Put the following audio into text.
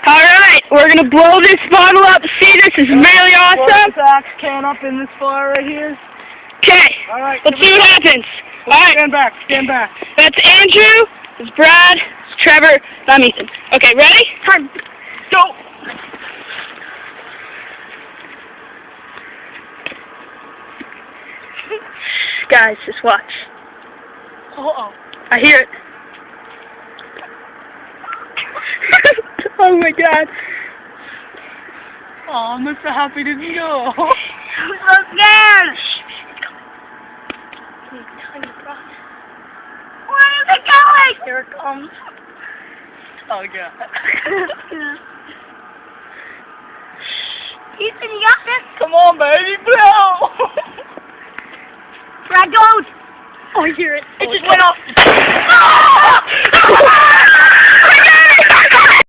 Alright, we're gonna blow this bottle up. See, this is really awesome. Put this axe can up in this fire right here. Okay, Alright. let's see what happens. Alright, Stand back, stand back. that's Andrew, that's Brad, that's Trevor, I'm Ethan. Okay, ready? Time. Go. Guys, just watch. Uh-oh. I hear it. Oh my god. Oh, Mr. Happy didn't go. I'm so scared. Where is it going? Here it comes. Oh, God. Ethan, you got this? Come on, baby, blow. Brad, go. Oh, I hear it. It just went off.